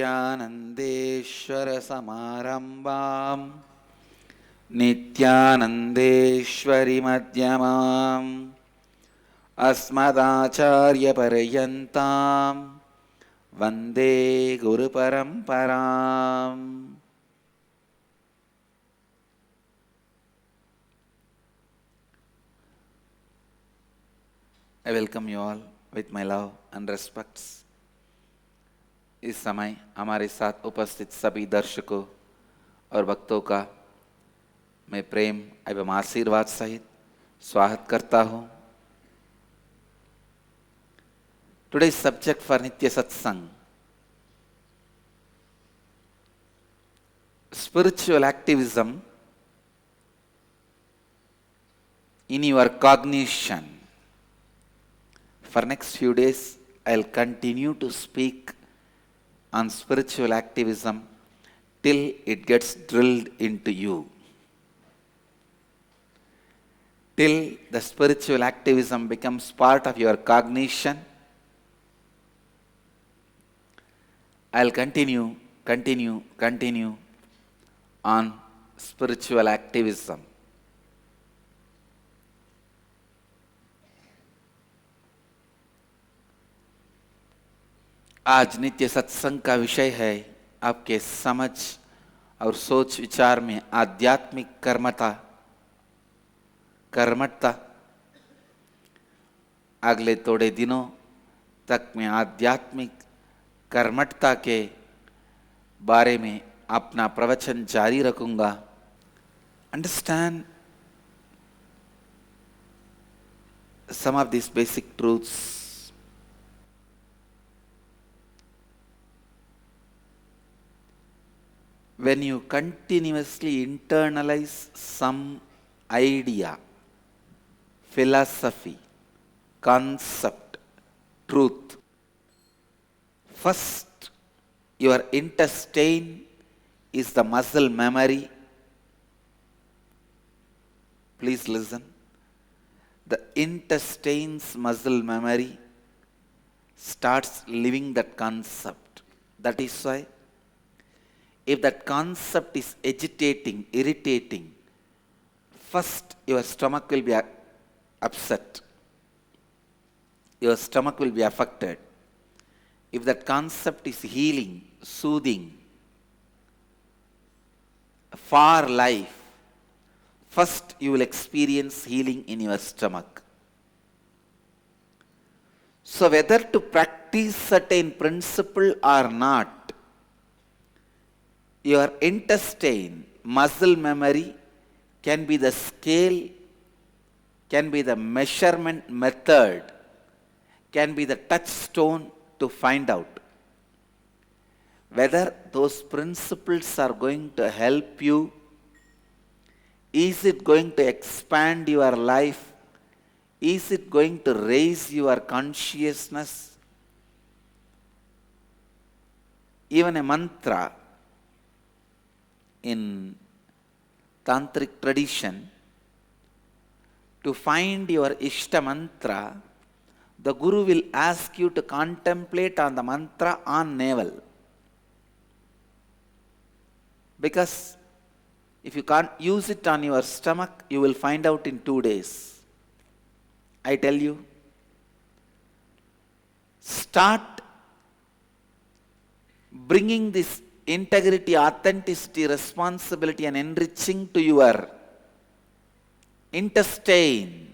विद्यानन्देश्वर समारम्भाम् नित्यानन्देश्वरि मध्यमाम् अस्मदाचार्यपर्यन्तां वन्दे गुरुपरम्पराम्. I welcome you all with my love and respects. इस समय हमारे साथ उपस्थित सभी दर्शकों और भक्तों का मैं प्रेम एवं आशीर्वाद सहित स्वागत करता हूँ. Today's subject for Nithya Satsang: Spiritual Activism in your cognition. For next few days, I'll continue to speak on spiritual activism till it gets drilled into you. Till the spiritual activism becomes part of your cognition, I'll continue on spiritual activism. आज नित्य सत्संग का विषय है आपके समझ और सोच विचार में आध्यात्मिक कर्मठता. अगले थोड़े दिनों तक मैं आध्यात्मिक कर्मठता के बारे में अपना प्रवचन जारी रखूंगा. Understand some of these basic truths. When you continuously internalize some idea, philosophy, concept, truth, first your intestine is the muscle memory. Please listen. The intestine's muscle memory starts living that concept. That is why if that concept is agitating, irritating, first your stomach will be upset. Your stomach will be affected. If that concept is healing, soothing, for life, first you will experience healing in your stomach. So whether to practice certain principle or not, your intestine, muscle memory can be the scale, can be the measurement method, can be the touchstone to find out whether those principles are going to help you. Is it going to expand your life? Is it going to raise your consciousness? Even a mantra in tantric tradition, to find your Ishta mantra, the Guru will ask you to contemplate on the mantra on navel. Because if you can't use it on your stomach, you will find out in 2 days. I tell you, start bringing this integrity, authenticity, responsibility and enriching to your intestine.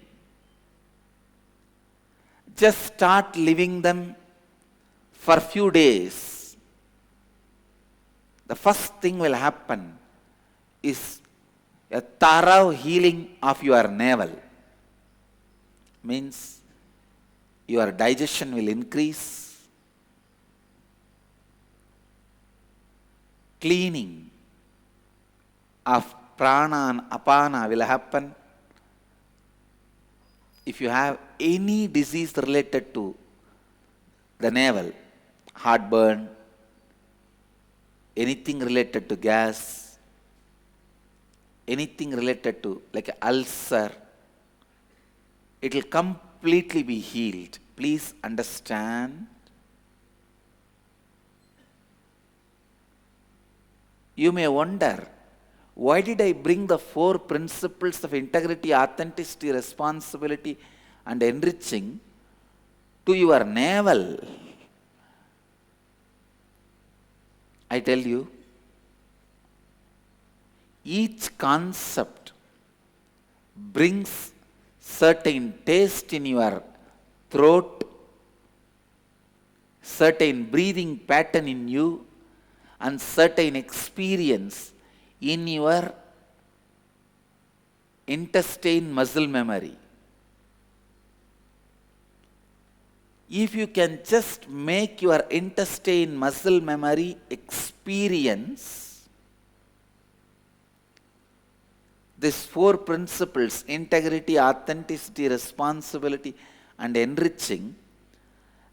Just start living them for few days. The first thing will happen is a thorough healing of your navel. Means your digestion will increase. Cleaning of prana and apana will happen. If you have any disease related to the navel, heartburn, anything related to gas, anything related to like an ulcer, it will completely be healed. Please understand. You may wonder, why did I bring the 4 principles of integrity, authenticity, responsibility, and enriching to your navel? I tell you, each concept brings certain taste in your throat, certain breathing pattern in you, and certain experience in your intestine muscle memory. If you can just make your intestine muscle memory experience these 4 principles, integrity, authenticity, responsibility, and enriching,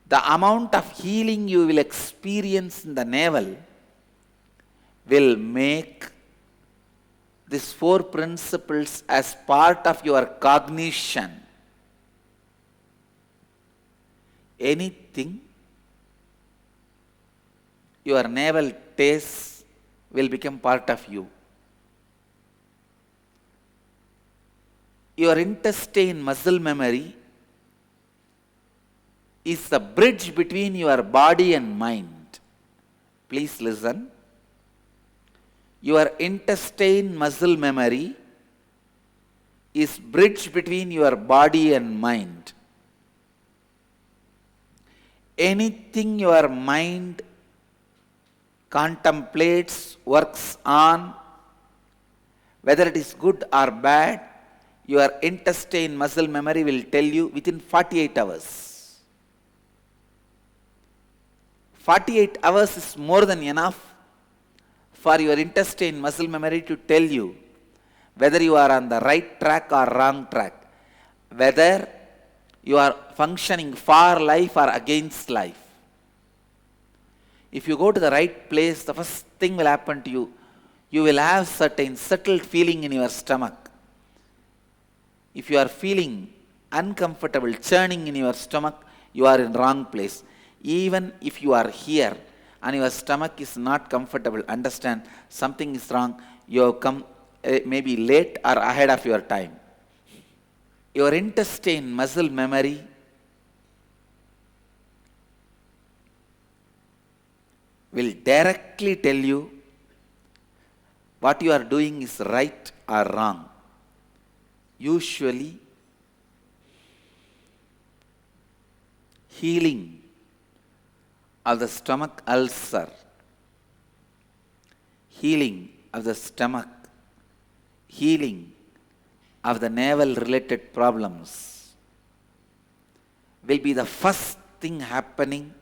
the amount of healing you will experience in the navel will make these 4 principles as part of your cognition. Anything your navel tastes will become part of you. Your intestine muscle memory is the bridge between your body and mind. Please listen. Your intestine muscle memory is bridge between your body and mind. Anything your mind contemplates, works on, whether it is good or bad, your intestine muscle memory will tell you within 48 hours. 48 hours is more than enough for your intestine muscle memory to tell you whether you are on the right track or wrong track, whether you are functioning for life or against life. If you go to the right place, the first thing will happen to you. You will have certain settled feeling in your stomach. If you are feeling uncomfortable, churning in your stomach, you are in wrong place. Even if you are here and your stomach is not comfortable, understand something is wrong. You have come maybe late or ahead of your time. Your intestine muscle memory will directly tell you what you are doing is right or wrong. Usually, healing of the stomach ulcer, healing of the stomach, healing of the navel related problems will be the first thing happening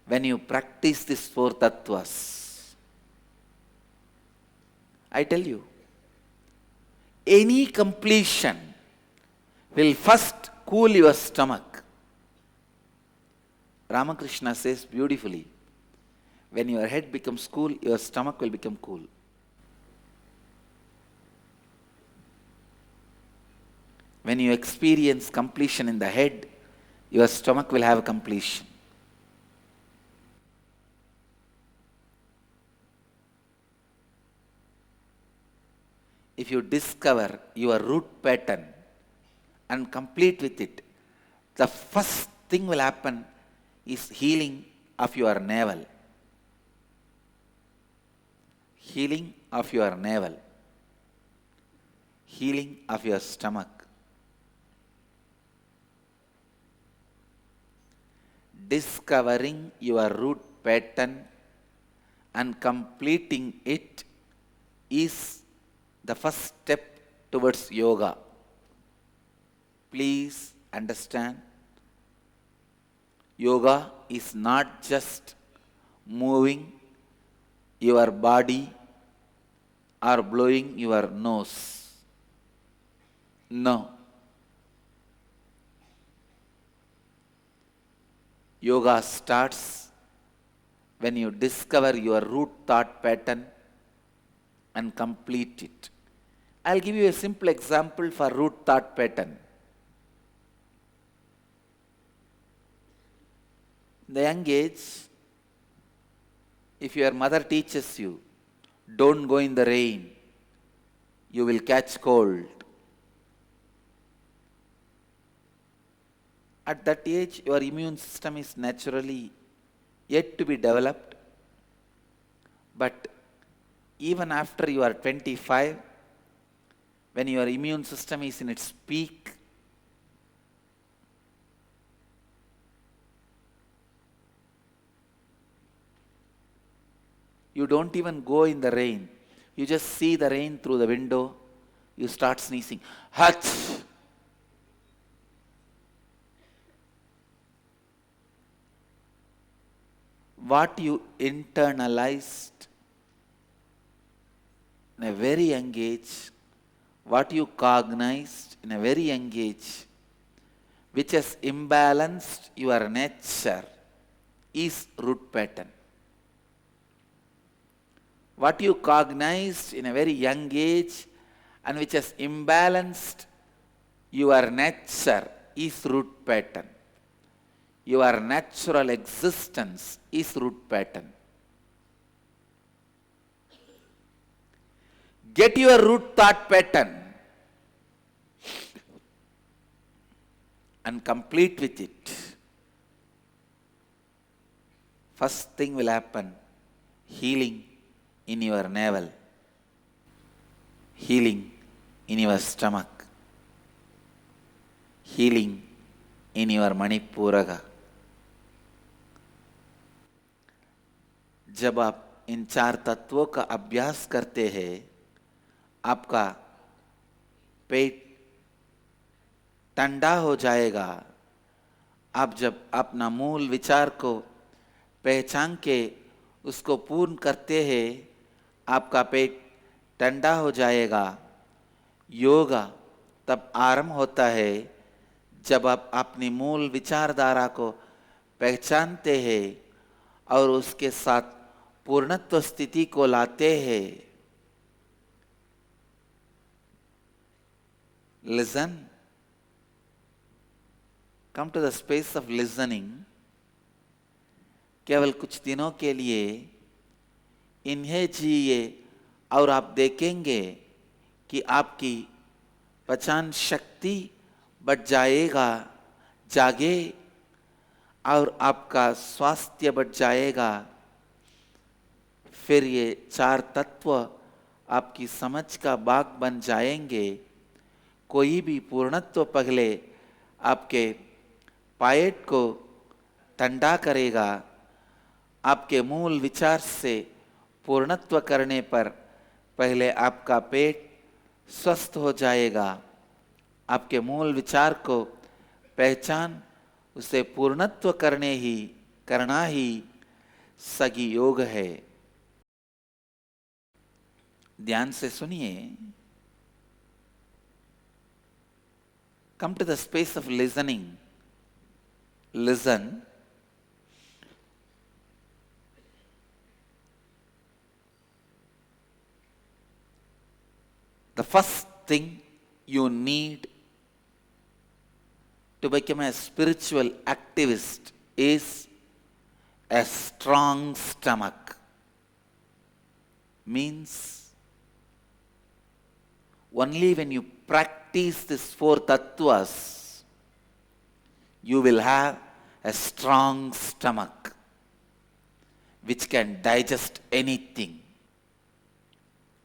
when you practice these 4 tattvas. I tell you, any completion will first cool your stomach. Ramakrishna says beautifully, when your head becomes cool, your stomach will become cool. When you experience completion in the head, your stomach will have completion. If you discover your root pattern and complete with it, the first thing will happen is healing of your navel. Healing of your navel. Healing of your stomach. Discovering your root pattern and completing it is the first step towards yoga. Please understand, yoga is not just moving your body or blowing your nose. No. Yoga starts when you discover your root thought pattern and complete it. I'll give you a simple example for root thought pattern. In the young age, if your mother teaches you, Don't go in the rain. You will catch cold. At that age, your immune system is naturally yet to be developed. But even after you are 25, when your immune system is in its peak, you don't even go in the rain. You just see the rain through the window. You start sneezing. Hach! What you internalized in a very young age, what you cognized in a very young age, which has imbalanced your nature, is root pattern. What you cognized in a very young age and which has imbalanced your nature is root pattern. Your natural existence is root pattern. Get your root thought pattern and complete with it. First thing will happen, healing in your navel, healing in your stomach, healing in your Manipuraga. जब आप इन 4 तत्वों का अभ्यास करते हैं, आपका पेट ठंडा हो जाएगा. आप जब अपना मूल विचार को पहचान के उसको पूर्ण करते हैं, आपका पेट ठंडा हो जाएगा. योगा तब आरंभ होता है जब आप अपनी मूल विचारधारा को पहचानते हैं और उसके साथ पूर्णत्व स्थिति को लाते हैं. Listen. Come to the space of listening. केवल कुछ दिनों के लिए इन्हें जिए और आप देखेंगे कि आपकी पहचान शक्ति बढ़ जाएगा, जागे, और आपका स्वास्थ्य बढ़ जाएगा. फिर ये 4 तत्व आपकी समझ का भाग बन जाएंगे. कोई भी पूर्णत्व पहले आपके पायट को ठंडा करेगा. आपके मूल विचार से पूर्णत्व करने पर पहले आपका पेट स्वस्थ हो जाएगा. आपके मूल विचार को पहचान उसे पूर्णत्व करना ही सगी योग है. ध्यान से सुनिए. Come to the space of listening. Listen. The first thing you need to become a spiritual activist is a strong stomach. Means only when you practice these 4 tattvas, you will have a strong stomach which can digest anything.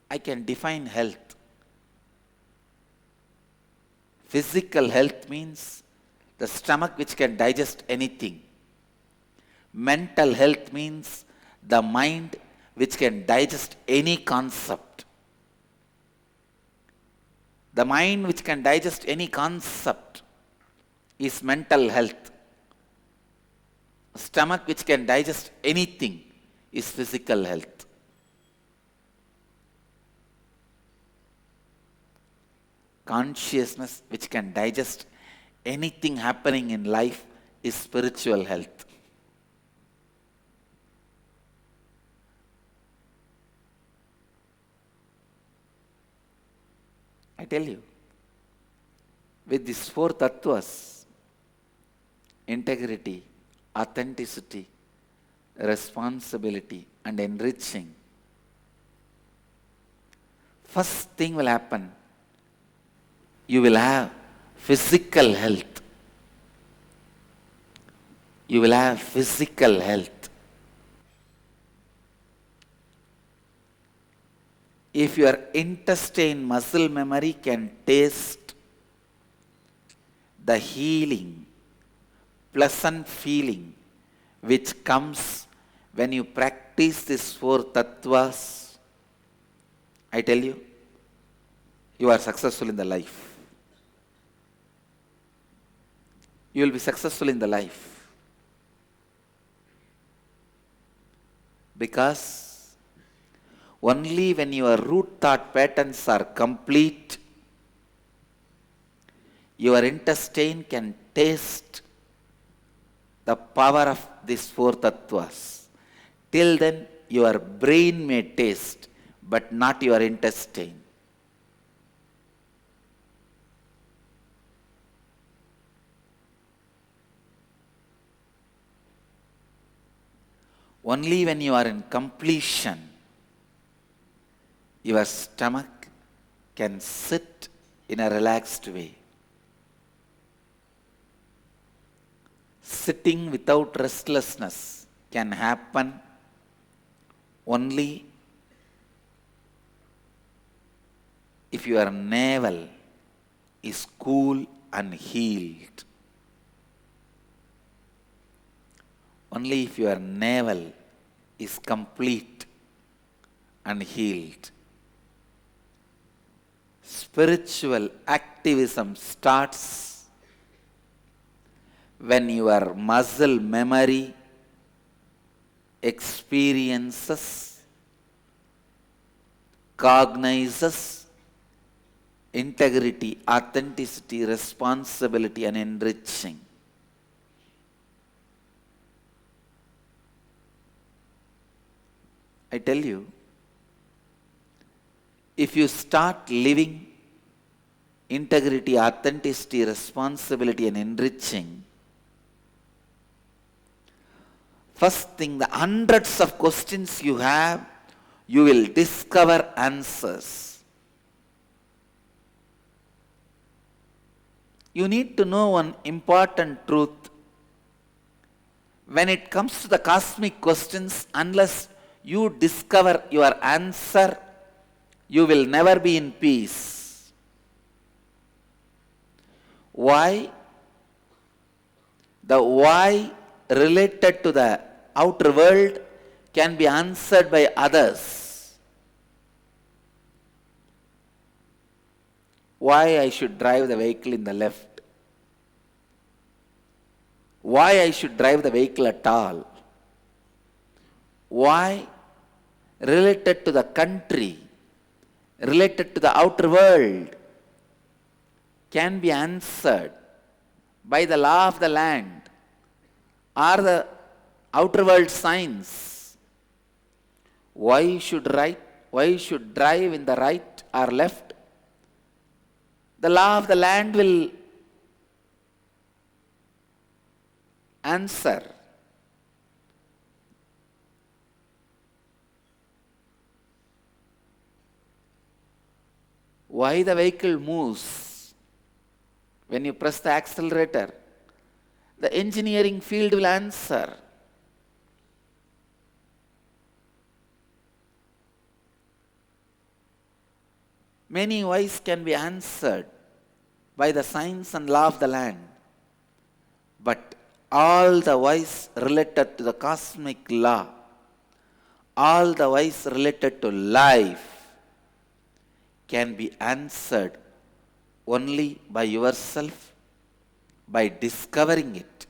I can define health. Physical health means the stomach which can digest anything. Mental health means the mind which can digest any concept. The mind which can digest any concept is mental health. Stomach which can digest anything is physical health. Consciousness which can digest anything happening in life is spiritual health. I tell you, with these 4 tattvas, integrity, authenticity, responsibility, and enriching, first thing will happen. You will have physical health. You will have physical health. If your intestine muscle memory can taste the healing, pleasant feeling which comes when you practice these four tattvas, I tell you, you are successful in the life. You will be successful in the life. Because only when your root thought patterns are complete, your intestine can taste the power of these four tattvas. Till then, your brain may taste, but not your intestine. Only when you are in completion, your stomach can sit in a relaxed way. Sitting without restlessness can happen only if your navel is cool and healed. Only if your navel is complete and healed. Spiritual activism starts when your muscle memory experiences, cognizes integrity, authenticity, responsibility, and enriching. I tell you, if you start living integrity, authenticity, responsibility, and enriching, first thing, the hundreds of questions you have, you will discover answers. You need to know one important truth. When it comes to the cosmic questions, unless you discover your answer, you will never be in peace. Why? The why related to the outer world can be answered by others. Why I should drive the vehicle in the left? Why I should drive the vehicle at all? Why? Related to the country, related to the outer world, can be answered by the law of the land or the outer world signs. Why should drive in the right or left? The law of the land will answer. Why the vehicle moves when you press the accelerator? The engineering field will answer. Many whys can be answered by the science and law of the land. But all the whys related to the cosmic law, all the whys related to life, can be answered only by yourself, by discovering it.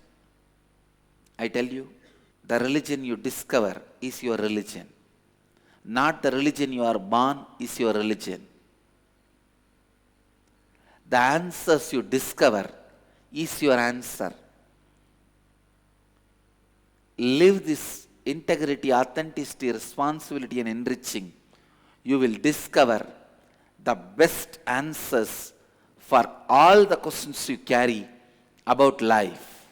I tell you, the religion you discover is your religion. Not the religion you are born is your religion. The answers you discover is your answer. Live this integrity, authenticity, responsibility, and enriching. You will discover the best answers for all the questions you carry about life.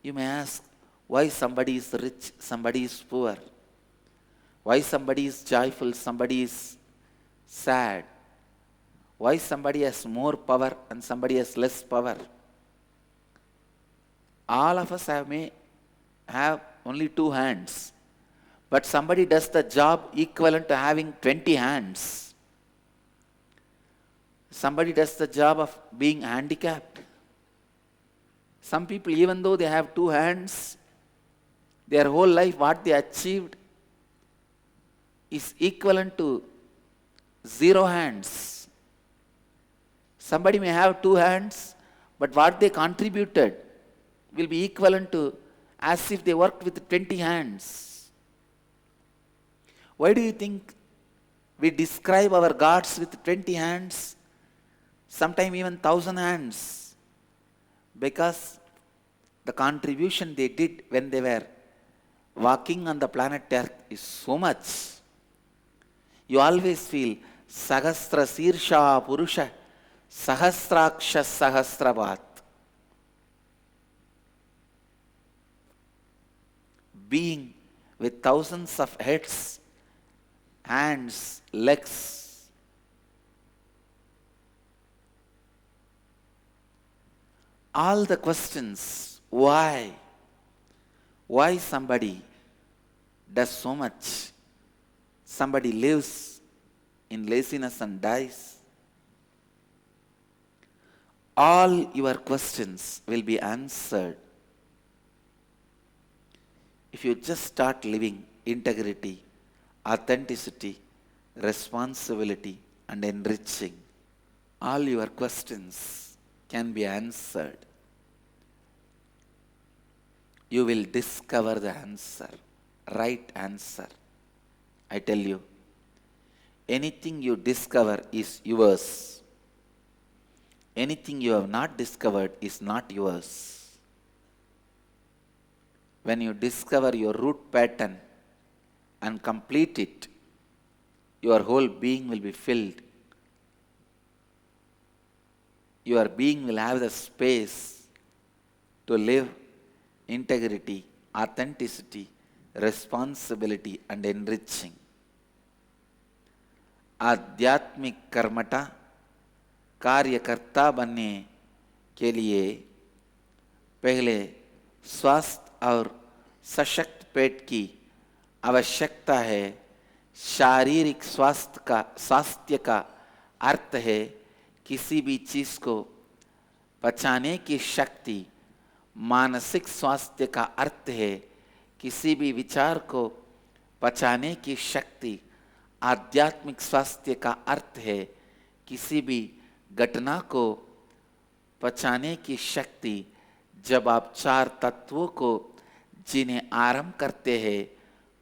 You may ask, why somebody is rich, somebody is poor? Why somebody is joyful, somebody is sad. Why somebody has more power and somebody has less power? All of us may have only 2 hands, but somebody does the job equivalent to having 20 hands. Somebody does the job of being handicapped. Some people, even though they have 2 hands, their whole life what they achieved is equivalent to 0 hands. Somebody may have 2 hands, but what they contributed will be equivalent to as if they worked with 20 hands. Why do you think we describe our gods with 20 hands, sometimes even 1,000 hands? Because the contribution they did when they were walking on the planet Earth is so much. You always feel Sahasra Sirsha Purusha Sahasraksha Sahasravat. Being with thousands of heads, hands, legs. All the questions, why? Why somebody does so much? Somebody lives in laziness and dies. All your questions will be answered if you just start living integrity, authenticity, responsibility, and enriching. All your questions can be answered. You will discover the answer, right answer. I tell you, anything you discover is yours. Anything you have not discovered is not yours. When you discover your root pattern and complete it, your whole being will be filled. Your being will have the space to live integrity, authenticity, responsibility, and enriching. आध्यात्मिक कर्मठा कार्यकर्ता बनने के लिए पहले स्वस्थ और सशक्त पेट की आवश्यकता है. शारीरिक स्वास्थ्य का अर्थ है किसी भी चीज को पचाने की शक्ति. मानसिक स्वास्थ्य का अर्थ है किसी भी विचार को पचाने की शक्ति. आध्यात्मिक स्वास्थ्य का अर्थ है किसी भी घटना को पचाने की शक्ति. जब आप 4 तत्वों को जीने आरंभ करते हैं,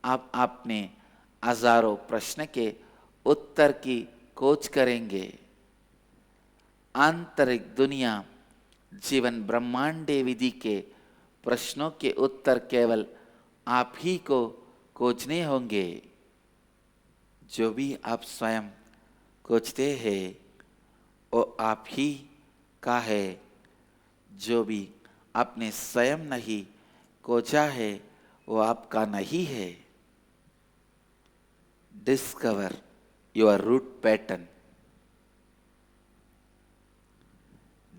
आप अपने हजारों प्रश्न के उत्तर की खोज करेंगे. आंतरिक दुनिया, जीवन, ब्रह्मांडीय विधि के प्रश्नों के उत्तर केवल आप ही को खोजने होंगे. जो भी आप स्वयं खोजते हैं वो आप ही का है. जो भी आपने स्वयं नहीं खोजा है वो आपका नहीं है. Discover your root pattern.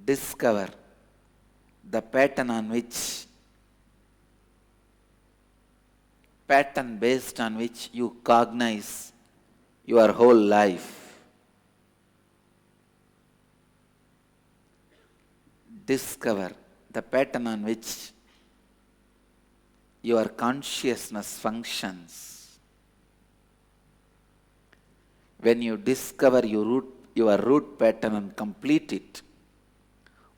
Discover the pattern based on which you cognize your whole life. Discover the pattern on which your consciousness functions. When you discover your root pattern and complete it,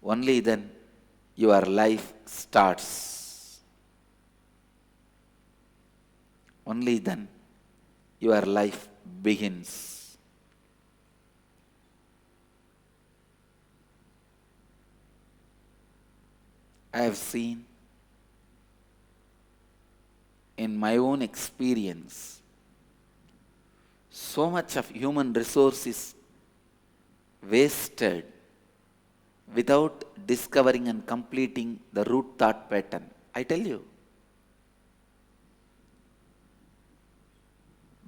only then your life starts. Only then your life begins. I have seen in my own experience so much of human resources wasted without discovering and completing the root thought pattern. I tell you,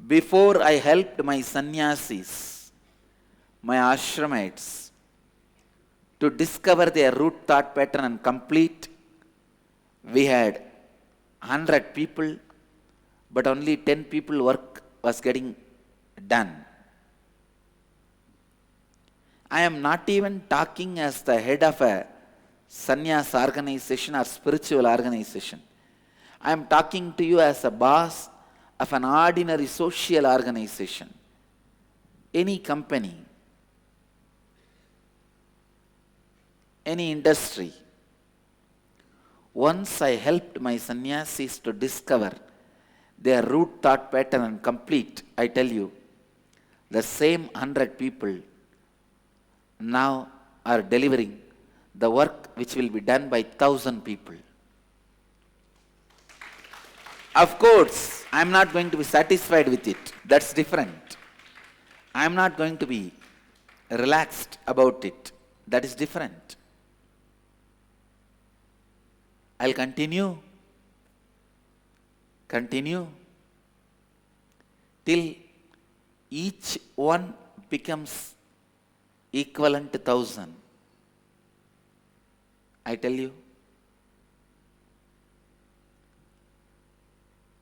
before I helped my sannyasis my ashramites to discover their root thought pattern and complete. We had 100 people, but only 10 people work was getting done. I am not even talking as the head of a sannyas organization or spiritual organization. I am talking to you as a boss of an ordinary social organization, any company, any industry. Once I helped my sannyasis to discover their root thought pattern and complete, I tell you, the same 100 people now are delivering the work which will be done by 1,000 people. Of course, I am not going to be satisfied with it. That's different. I am not going to be relaxed about it. That is different. I'll continue till each one becomes equivalent to 1,000. I tell you,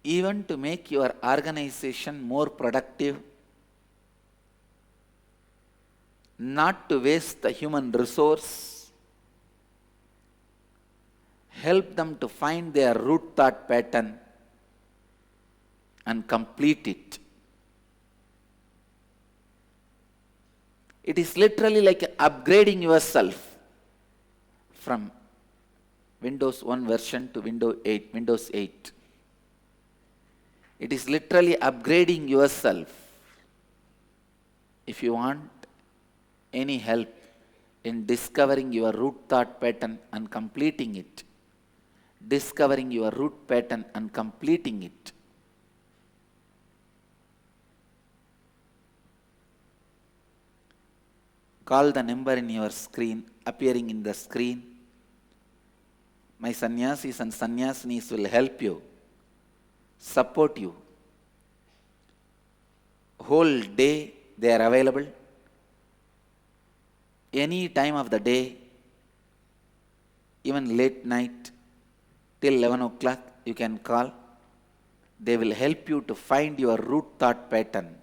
even to make your organization more productive, not to waste the human resource, help them to find their root thought pattern and complete it. It is literally like upgrading yourself from Windows 1 version to Windows 8. It is literally upgrading yourself. If you want any help in discovering your root thought pattern and completing it, call the number in your screen, appearing in the screen. My sannyasis and sannyasinis will help you, support you. Whole day they are available. Any time of the day, even late night, till 11 o'clock, you can call. They will help you to find your root thought pattern,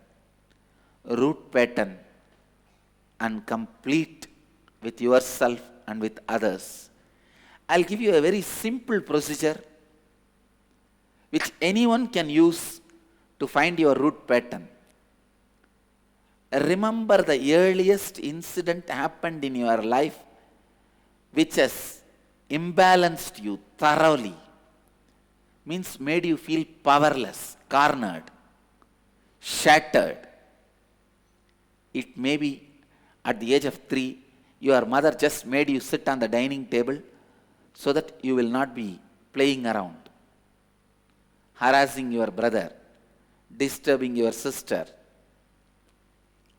and complete with yourself and with others. I'll give you a very simple procedure which anyone can use to find your root pattern. Remember the earliest incident happened in your life which has imbalanced you thoroughly, means made you feel powerless, cornered, shattered. It may be at the age of 3, your mother just made you sit on the dining table so that you will not be playing around, harassing your brother, disturbing your sister.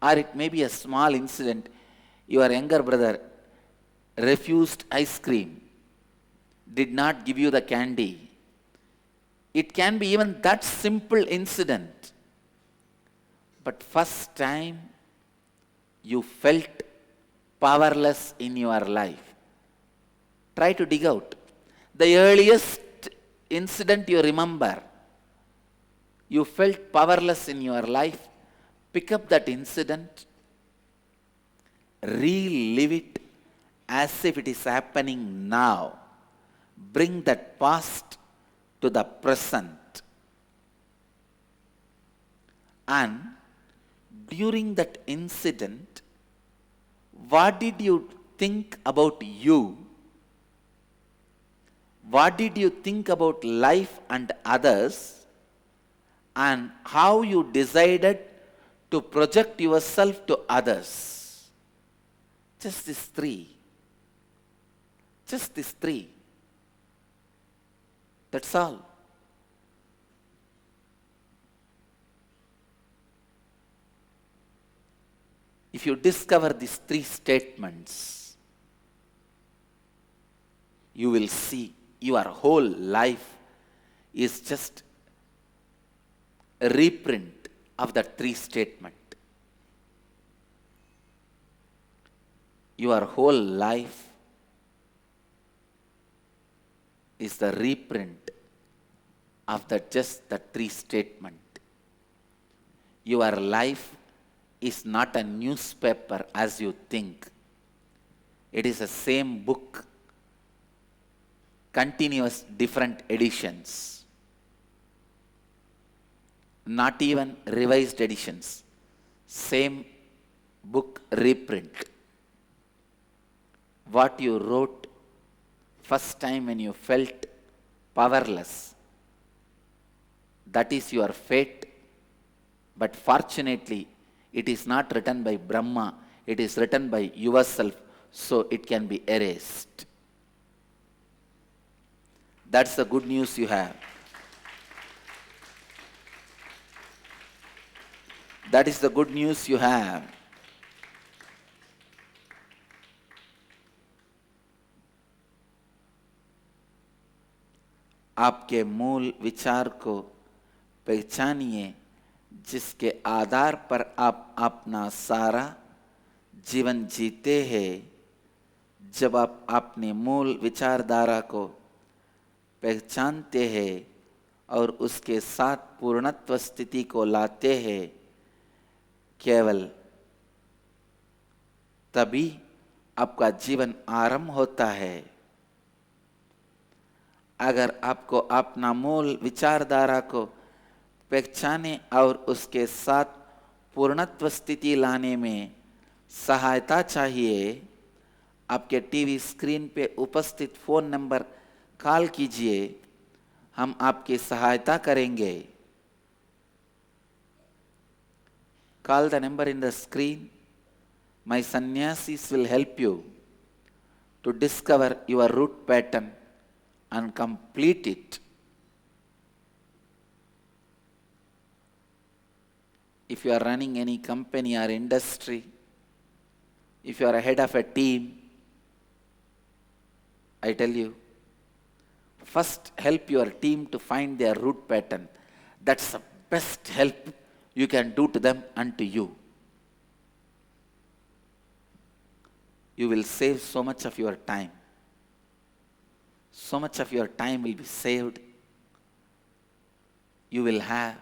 Or it may be a small incident, your younger brother refused ice cream, did not give you the candy. It can be even that simple incident. But first time you felt powerless in your life. Try to dig out the earliest incident you remember. You felt powerless in your life. Pick up that incident, relive it as if it is happening now. Bring that past to the present. And during that incident, what did you think about you? What did you think about life and others? And how you decided to project yourself to others? Just these three. That's all. If you discover these 3 statements, you will see your whole life is just a reprint of that 3 statement. your whole life is the reprint of just the three statement. Your life is not a newspaper as you think. It is the same book, continuous different editions, not even revised editions, same book reprint. What you wrote first time when you felt powerless, that is your fate. But fortunately, it is not written by Brahma, it is written by yourself, so it can be erased. That's the good news you have. That is the good news you have. आपके मूल विचार को पहचानिए, जिसके आधार पर आप अपना सारा जीवन जीते हैं। जब आप अपने मूल विचारधारा को पहचानते हैं और उसके साथ पूर्णत्व स्थिति को लाते हैं, केवल तभी आपका जीवन आरंभ होता है। अगर आपको अपना मूल विचारधारा को पहचाने और उसके साथ पूर्णत्व स्थिति लाने में सहायता चाहिए, आपके टीवी स्क्रीन पे उपस्थित फोन नंबर कॉल कीजिए, हम आपकी सहायता करेंगे। Call the number in the screen. My sannyasis will help you to discover your root pattern and complete it. If you are running any company or industry, if you are a head of a team, I tell you, first help your team to find their root pattern. That's the best help you can do to them and to you. You will save so much of your time. So much of your time will be saved. You will have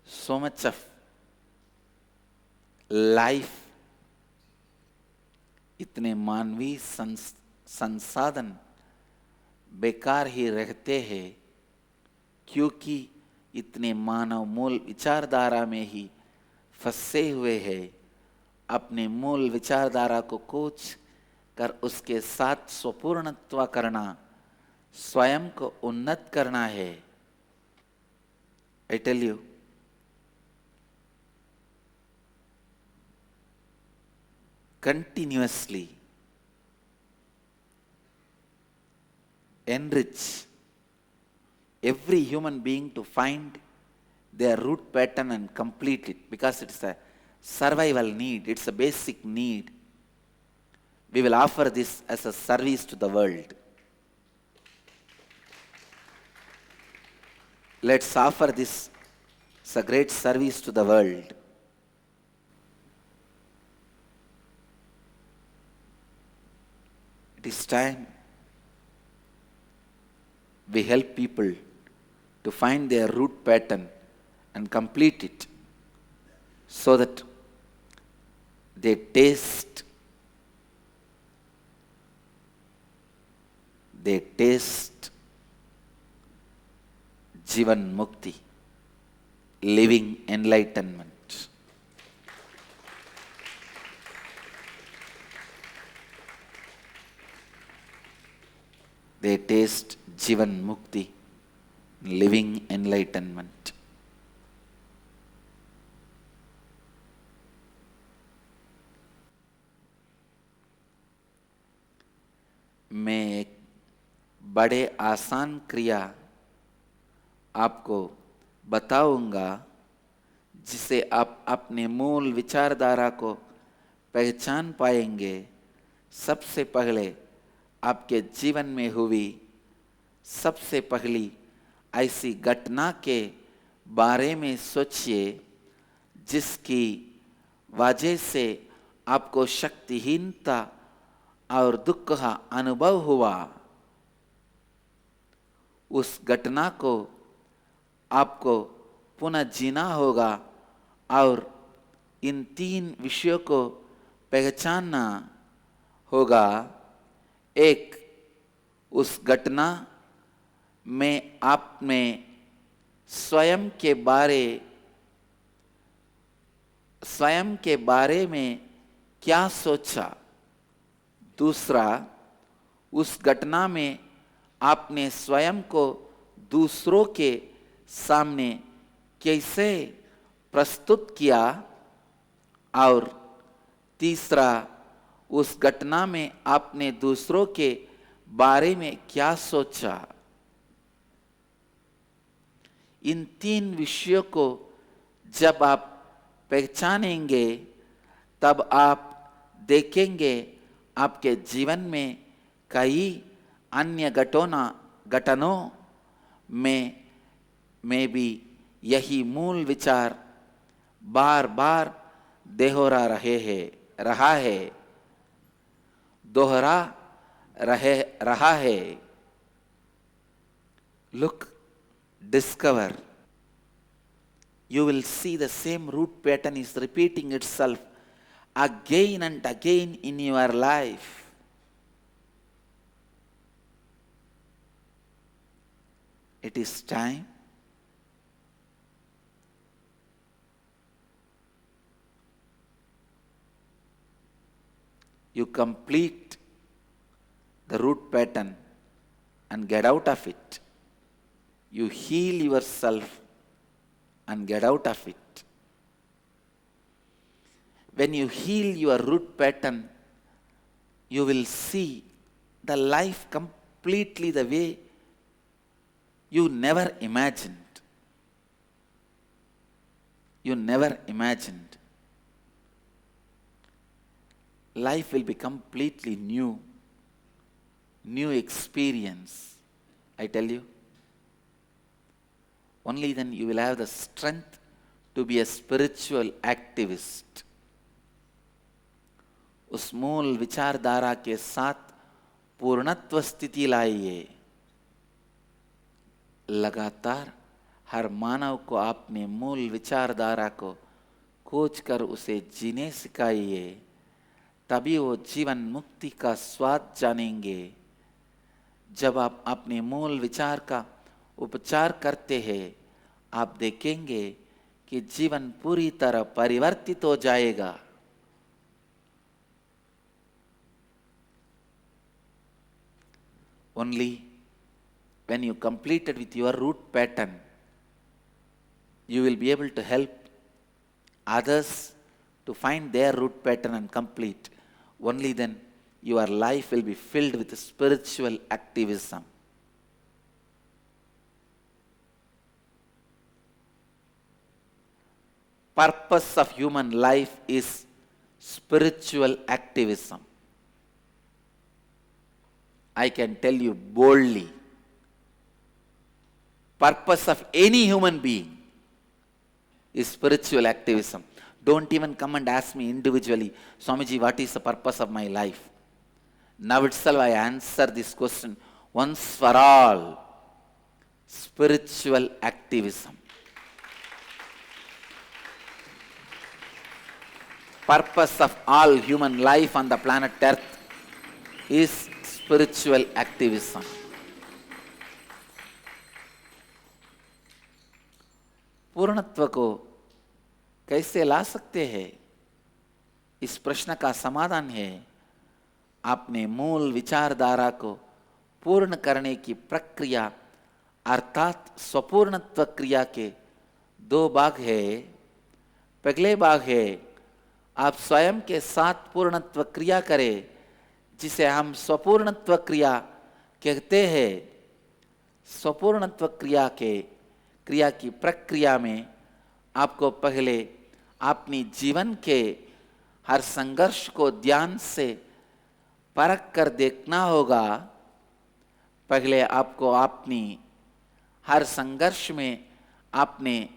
so much of life. इतने मानवीय संसाधन बेकार ही रहते हैं, क्योंकि इतने मानव मूल विचारधारा में ही फंसे हुए हैं। अपने मूल विचारधारा को कोच कर उसके साथ स्वपूर्णत्व करना, स्वयं को उन्नत करना है। I tell you, continuously enrich every human being to find their root pattern and complete it, because it's a survival need, it's a basic need. We will offer this as a service to the world. Let's offer this as a great service to the world. It is time we help people to find their root pattern and complete it, so that they taste Jivan Mukti, living enlightenment. They taste Jivan Mukti, living enlightenment. मैं एक बड़े आसान क्रिया आपको बताऊंगा, जिसे आप अपने मूल विचारधारा को पहचान पाएंगे। सबसे पहले आपके जीवन में हुई सबसे पहली ऐसी घटना के बारे में सोचिए, जिसकी वजह से आपको शक्तिहीनता और दुख का अनुभव हुआ, उस घटना को आपको पुनः जीना होगा और इन 3 विषयों को पहचानना होगा। एक, उस घटना में आपने स्वयं के बारे में क्या सोचा। दूसरा, उस घटना में आपने स्वयं को दूसरों के सामने कैसे प्रस्तुत किया। और तीसरा, उस घटना में आपने दूसरों के बारे में क्या सोचा। इन 3 विषयों को जब आप पहचानेंगे तब आप देखेंगे आपके जीवन में कई अन्य घटनों में भी यही मूल विचार बार बार दोहरा रहा है। Look, discover. You will see the same root pattern is repeating itself again and again in your life. It is time you complete the root pattern and get out of it. You heal yourself and get out of it. When you heal your root pattern, you will see the life completely the way you never imagined. You never imagined. Life will be completely new experience, I tell you. Only then you will have the strength to be a spiritual activist. उस मूल विचारधारा के साथ पूर्णत्व स्थिति लाइए। लगातार हर मानव को अपने मूल विचारधारा को खोज कर उसे जीने सिखाइए, तभी वो जीवन मुक्ति का स्वाद जानेंगे। जब आप अपने मूल विचार का उपचार करते हैं, आप देखेंगे कि जीवन पूरी तरह परिवर्तित हो जाएगा। Only when you complete it with your root pattern, you will be able to help others to find their root pattern and complete. Only then your life will be filled with spiritual activism. Purpose of human life is spiritual activism. I can tell you boldly, purpose of any human being is spiritual activism. Don't even come and ask me individually, Swamiji, what is the purpose of my life? Now itself I answer this question once for all. Spiritual activism. Purpose of all human life on the planet Earth is spiritual activism. पूर्णत्व को कैसे ला सकते हैं? इस प्रश्न का समाधान है अपने मूल विचारधारा को पूर्ण करने की प्रक्रिया, अर्थात स्वपूर्णत्व क्रिया के 2 भाग है। पहले भाग है आप स्वयं के साथ पूर्णत्व क्रिया करें, जिसे हम स्वपूर्णत्व क्रिया कहते हैं। स्वपूर्णत्व क्रिया की प्रक्रिया में आपको पहले अपनी जीवन के हर संघर्ष को ध्यान से परख कर देखना होगा। पहले आपको अपनी हर संघर्ष में अपने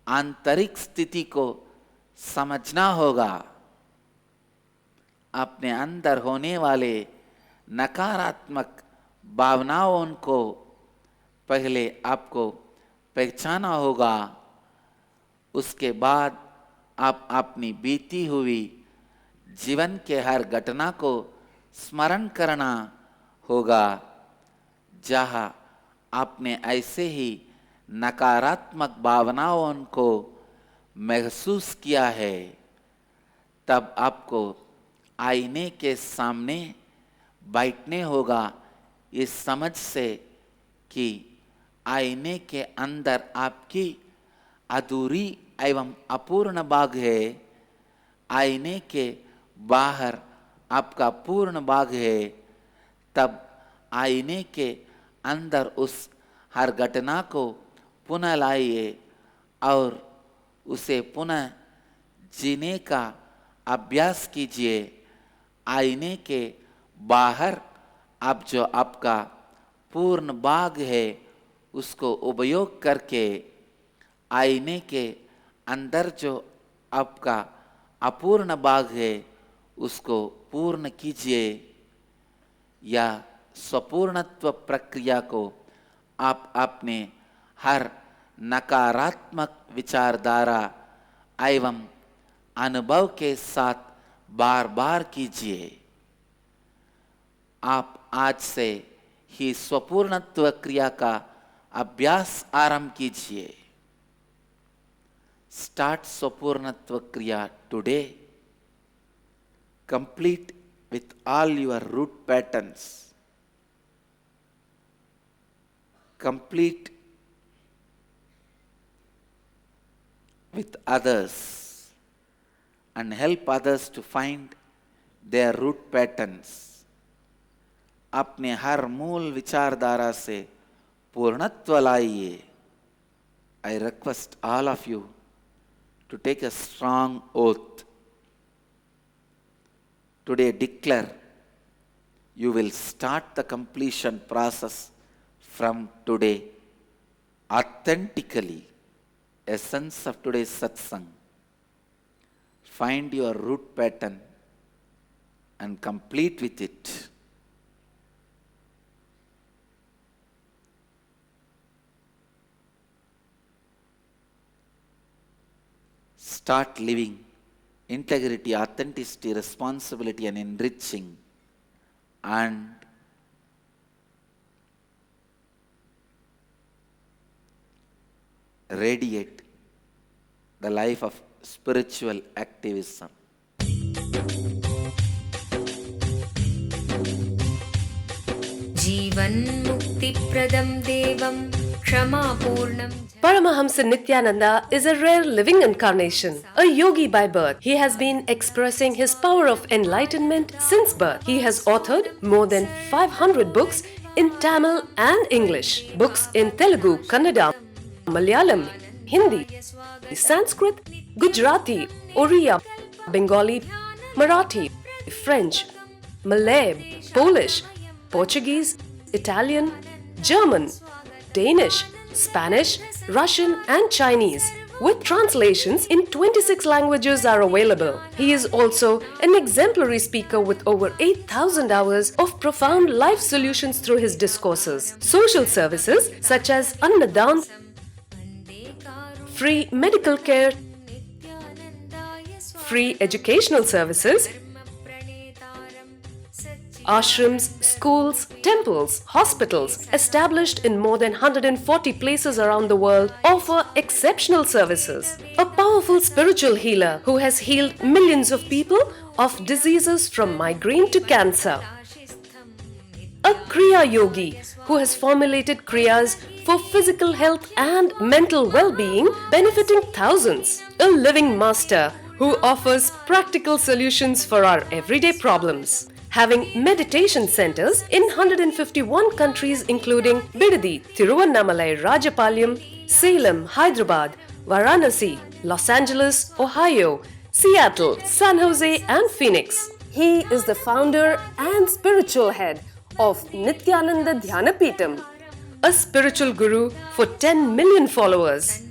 आंतरिक स्थिति को समझना होगा। अपने अंदर होने वाले नकारात्मक भावनाओं को पहले आपको पहचाना होगा। उसके बाद आप अपनी बीती हुई जीवन के हर घटना को स्मरण करना होगा जहाँ आपने ऐसे ही नकारात्मक भावनाओं को महसूस किया है। तब आपको आईने के सामने बैठने होगा इस समझ से कि आईने के अंदर आपकी अधूरी एवं अपूर्ण भाग है, आईने के बाहर आपका पूर्ण भाग है। तब आईने के अंदर उस हर घटना को पुनः लाइए और उसे पुनः जीने का अभ्यास कीजिए। आईने के बाहर अब जो आपका पूर्ण भाग है उसको उपयोग करके आईने के अंदर जो आपका अपूर्ण भाग है उसको पूर्ण कीजिए। या स्वपूर्णत्व प्रक्रिया को आप अपने हर नकारात्मक विचारधारा एवं अनुभव के साथ बार बार कीजिए। आप आज से ही स्वपूर्णत्व क्रिया का अभ्यास आरंभ कीजिए। Start स्वपूर्णत्व क्रिया today. Complete with all your root patterns. Complete with others and help others to find their root patterns. अपने हर मूल विचारधारा से पूर्णत्व लाइए। I request all of you to take a strong oath. Today declare you will start the completion process from today authentically. Essence of today's satsang. Find your root pattern and complete with it. Start living integrity, authenticity, responsibility, and enriching, and radiate the life of spiritual activism. जीवन मुक्ति प्रदम देवम क्षमापूर्णम. Paramahamsa Nithyananda is a rare living incarnation, a yogi by birth. He has been expressing his power of enlightenment since birth. He has authored more than 500 books in Tamil and English, books in Telugu, Kannada, Malayalam, Hindi, Sanskrit, Gujarati, Oriya, Bengali, Marathi, French, Malay, Polish, Portuguese, Italian, German, Danish, Spanish, Russian and Chinese, with translations in 26 languages are available. He is also an exemplary speaker with over 8,000 hours of profound life solutions through his discourses. Social services such as Annadan, free medical care, free educational services, ashrams, schools, temples, hospitals established in more than 140 places around the world offer exceptional services. A powerful spiritual healer who has healed millions of people of diseases from migraine to cancer. A Kriya Yogi who has formulated Kriyas for physical health and mental well-being benefiting thousands. A living master who offers practical solutions for our everyday problems. Having meditation centers in 151 countries including Bidadi, Tiruvannamalai, Rajapalyam, Salem, Hyderabad, Varanasi, Los Angeles, Ohio, Seattle, San Jose and Phoenix. He is the founder and spiritual head of Nithyananda Dhyanapitham, a spiritual guru for 10 million followers,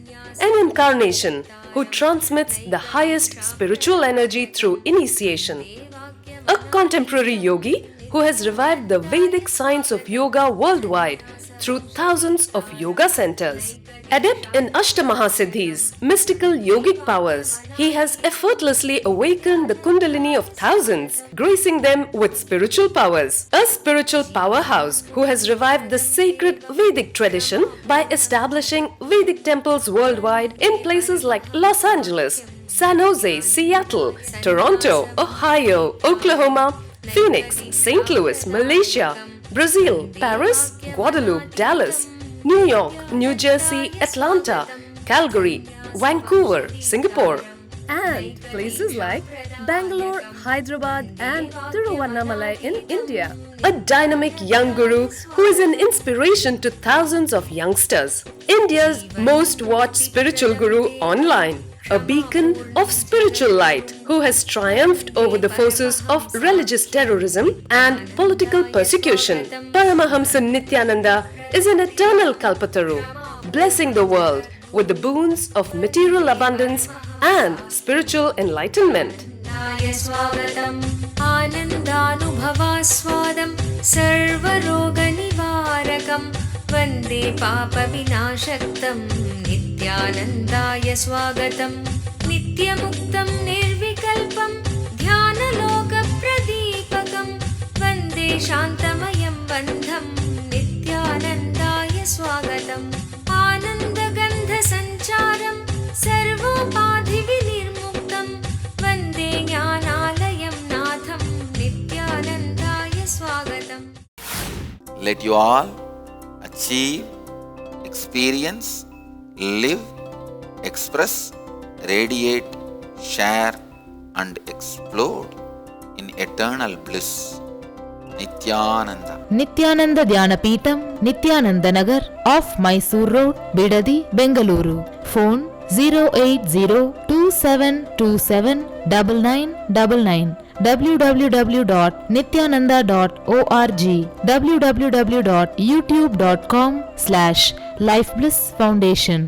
an incarnation who transmits the highest spiritual energy through initiation, a contemporary yogi who has revived the Vedic science of yoga worldwide through thousands of yoga centers. Adept in Ashtamahasiddhis, mystical yogic powers, he has effortlessly awakened the Kundalini of thousands, gracing them with spiritual powers. A spiritual powerhouse who has revived the sacred Vedic tradition by establishing Vedic temples worldwide in places like Los Angeles, San Jose, Seattle, Toronto, Ohio, Oklahoma, Phoenix, St. Louis, Malaysia, Brazil, Paris, Guadeloupe, Dallas, New York, New Jersey, Atlanta, Calgary, Vancouver, Singapore, and places like Bangalore, Hyderabad, and Tiruvannamalai in India. A dynamic young guru who is an inspiration to thousands of youngsters. India's most watched spiritual guru online. A beacon of spiritual light who has triumphed over the forces of religious terrorism and political persecution. Paramahamsa Nithyananda is an eternal Kalpataru, blessing the world with the boons of material abundance and spiritual enlightenment. आनन्दानुभवास्वादं सर्वरोगनिवारकं वन्दे पापविनाशक्तं नित्यानन्दाय स्वागतं नित्यमुक्तं निर्विकल्पं ध्यानलोकप्रदीपकं वन्दे शान्तमयं बन्धं नित्यानन्दाय स्वागतम् आनन्दगन्धसञ्चारं सर्वोपाधिविनिर्मुक्तं वन्दे ज्ञानालयं नाथं नित्यानन्दाय स्वागतम्. Let you all achieve, experience, live, express, radiate, share, and explode in eternal bliss. Nithyananda. Nithyananda Dhyanapitham, Nithyananda Nagar, off Mysore Road, Bidadi, Bengaluru. Phone 08027279999. www.nithyananda.org. www.youtube.com/Life Bliss Foundation.